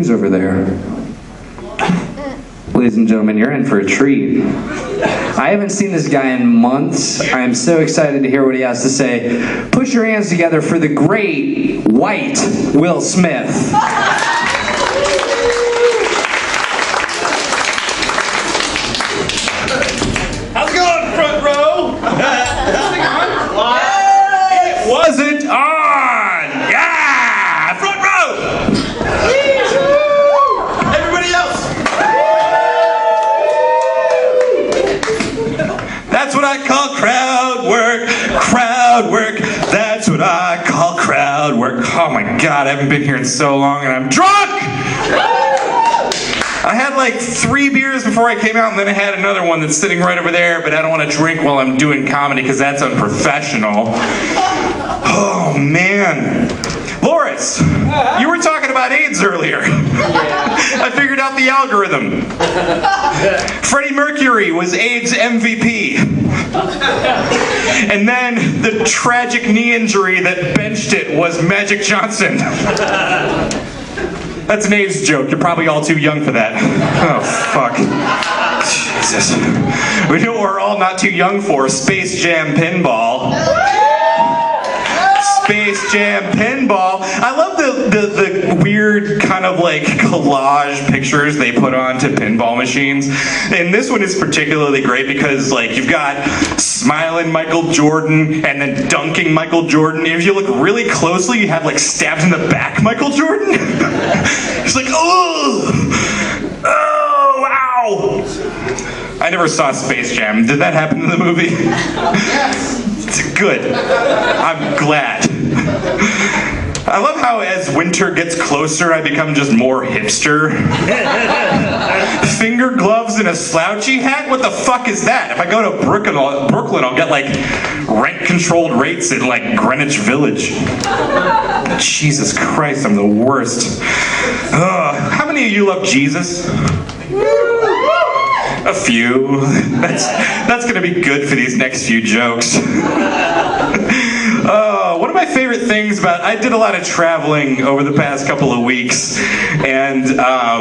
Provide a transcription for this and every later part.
Who's over there? Ladies and gentlemen, you're in for a treat. I haven't seen this guy in months. I am so excited to hear what he has to say. Put your hands together for the great white Wil Smith. How's it going, front row? It wasn't on! Yeah! Front row! Everybody else! That's what I call crowd work. Crowd work. That's what I call crowd work. Oh my God, I haven't been here in so long and I'm drunk! I had like 3 beers before I came out, and then I had another one that's sitting right over there, but I don't want to drink while I'm doing comedy because that's unprofessional. Oh man. Loris, you were talking about AIDS earlier. I figured out the algorithm. Freddie Mercury was AIDS MVP. And then the tragic knee injury that benched it was Magic Johnson. That's an AIDS joke. You're probably all too young for that. Oh, fuck. Jesus. We know what we're all not too young for. Space Jam Pinball. Space Jam Pinball. I love the weird kind of like collage pictures they put onto pinball machines. And this one is particularly great because like you've got smiling Michael Jordan and then dunking Michael Jordan. If you look really closely, you have like stabbed in the back Michael Jordan. It's like, oh, wow. I never saw Space Jam. Did that happen in the movie? Yes. Good. I'm glad. I love how as winter gets closer, I become just more hipster. Finger gloves and a slouchy hat? What the fuck is that? If I go to Brooklyn, I'll get like rent-controlled rates in like Greenwich Village. Jesus Christ, I'm the worst. How many of you love Jesus? A few. That's gonna be good for these next few jokes. One of my favorite things I did a lot of traveling over the past couple of weeks, and I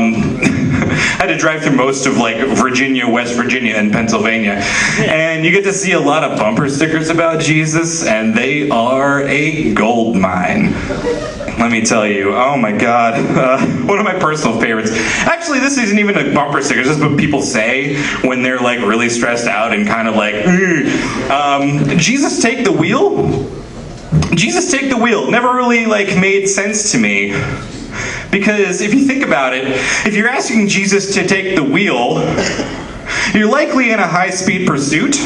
had to drive through most of like Virginia, West Virginia, and Pennsylvania, and you get to see a lot of bumper stickers about Jesus, and they are a gold mine. Let me tell you, oh my God, one of my personal favorites. Actually, this isn't even a bumper sticker, it's just what people say when they're like really stressed out and kind of like, Jesus take the wheel? Jesus take the wheel never really like made sense to me. Because if you think about it, if you're asking Jesus to take the wheel, you're likely in a high-speed pursuit,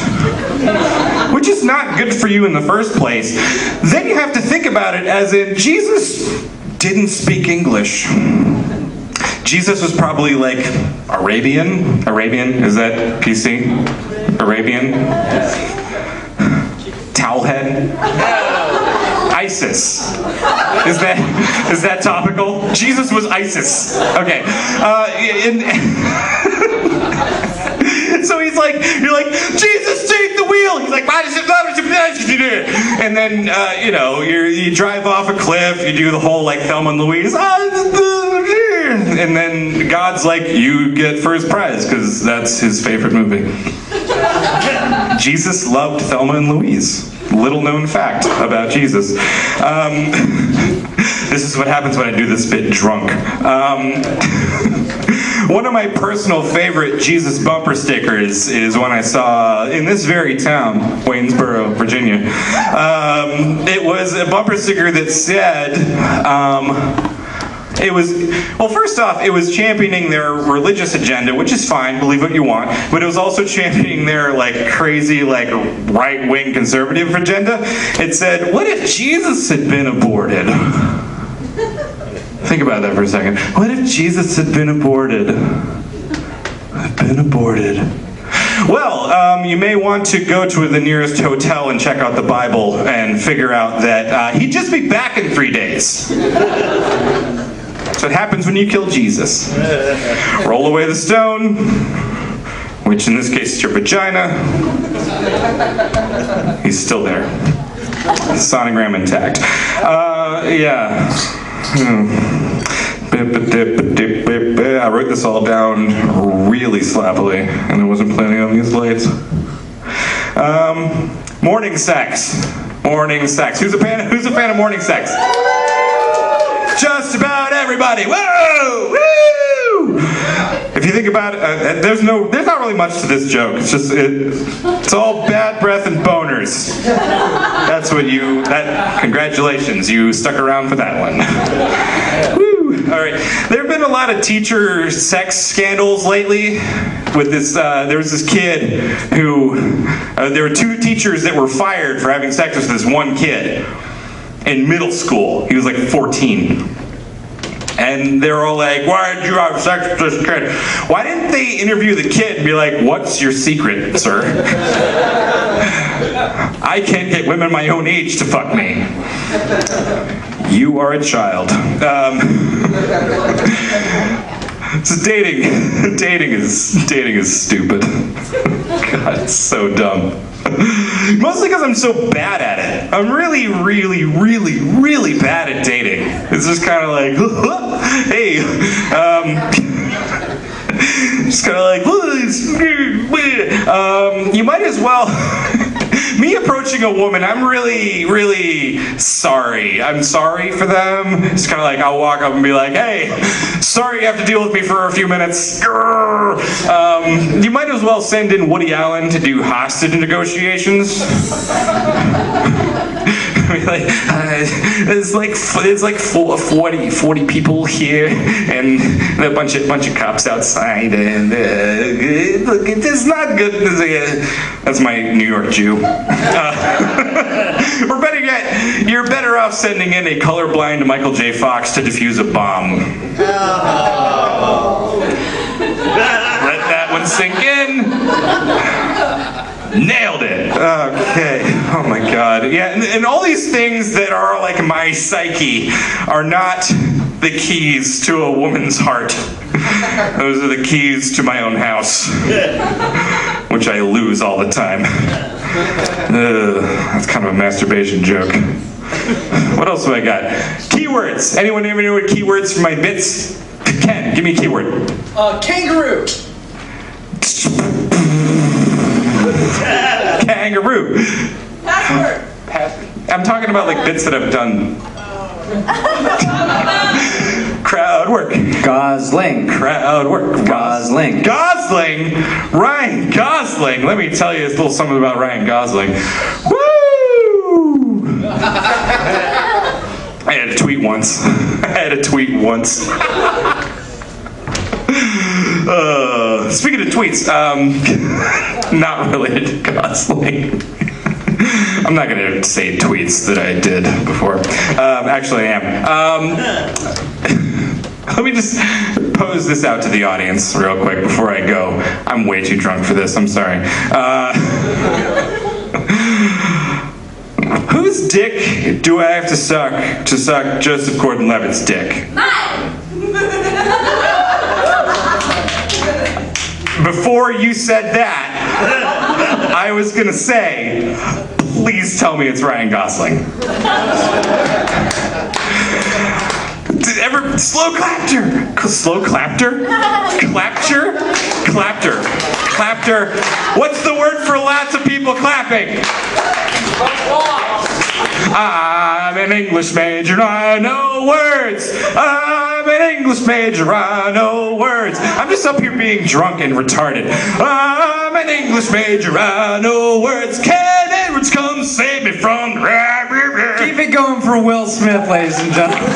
which is not good for you in the first place. Then you have to think about it as in Jesus didn't speak English. Jesus was probably like Arabian? Arabian? Is that PC? Arabian? Towelhead? ISIS. Is that topical? Jesus was ISIS. Okay. So he's like, you're like, Jesus, take the wheel. He's like, and then you drive off a cliff. You do the whole like Thelma and Louise. And then God's like, you get first prize because that's his favorite movie. Jesus loved Thelma and Louise. Little known fact about Jesus. This is what happens when I do this bit drunk. One of my personal favorite Jesus bumper stickers is one I saw in this very town, Waynesboro, Virginia. It was a bumper sticker that said, first off, it was championing their religious agenda, which is fine, believe what you want, but it was also championing their like crazy like right-wing conservative agenda. It said, what if Jesus had been aborted? Think about that for a second. What if Jesus had been aborted? Well, you may want to go to the nearest hotel and check out the Bible and figure out that he'd just be back in 3 days. That's what happens when you kill Jesus. Roll away the stone, which in this case is your vagina. He's still there. Sonogram intact. Yeah. I wrote this all down really sloppily, and I wasn't planning on these lights. Morning sex. Morning sex. Who's a fan of morning sex? Just about everybody. Whoa! Woo! If you think about it, there's not really much to this joke. It's just it's all bad breath and boners. That's what congratulations, you stuck around for that one. Woo! All right. There have been a lot of teacher sex scandals lately. With this, there was this kid who there were 2 teachers that were fired for having sex with this one kid in middle school. He was like 14. And they were all like, why did you have sex with this kid? Why didn't they interview the kid and be like, what's your secret, sir? I can't get women my own age to fuck me. You are a child. So dating is stupid. God, it's so dumb. Mostly because I'm so bad at it. I'm really bad at dating. It's just kind of like, hey, just kind of like, you might as well. Me approaching a woman, I'm really sorry. I'm sorry for them. It's kind of like I'll walk up and be like, hey, sorry you have to deal with me for a few minutes. You might as well send in Woody Allen to do hostage negotiations. It's like 40 people here and a bunch of cops outside, and look, it's not good. That's my New York Jew. Or better yet, you're better off sending in a colorblind Michael J. Fox to defuse a bomb. Let that one sink in. Nailed it. Okay. Oh my God. Yeah, and all these things that are like my psyche are not the keys to a woman's heart. Those are the keys to my own house, which I lose all the time. That's kind of a masturbation joke. What else have I got? Keywords. Anyone ever know what keywords for my bits? Ken, give me a keyword. Kangaroo. Kangaroo. Password. I'm talking about like bits that I've done. Crowd work. Gosling. Crowd work. Gosling. Gosling. Ryan Gosling. Let me tell you a little something about Ryan Gosling. Woo! I had a tweet once. Speaking of tweets, not related to Gosling. I'm not going to say tweets that I did before. Actually, I am. Let me just pose this out to the audience real quick before I go. I'm way too drunk for this. I'm sorry. Whose dick do I have to suck Joseph Gordon-Levitt's dick? Before you said that, I was gonna say, please tell me it's Ryan Gosling. Slow clapter. What's the word for lots of people clapping? I'm an English major, I know words. I'm an English major, I know words. I'm just up here being drunk and retarded. I'm an English major, I know words. Ken Edwards, come save me from... Keep it going for Wil Smith, ladies and gentlemen.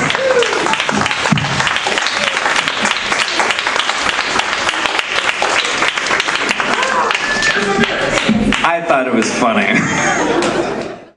I thought it was funny.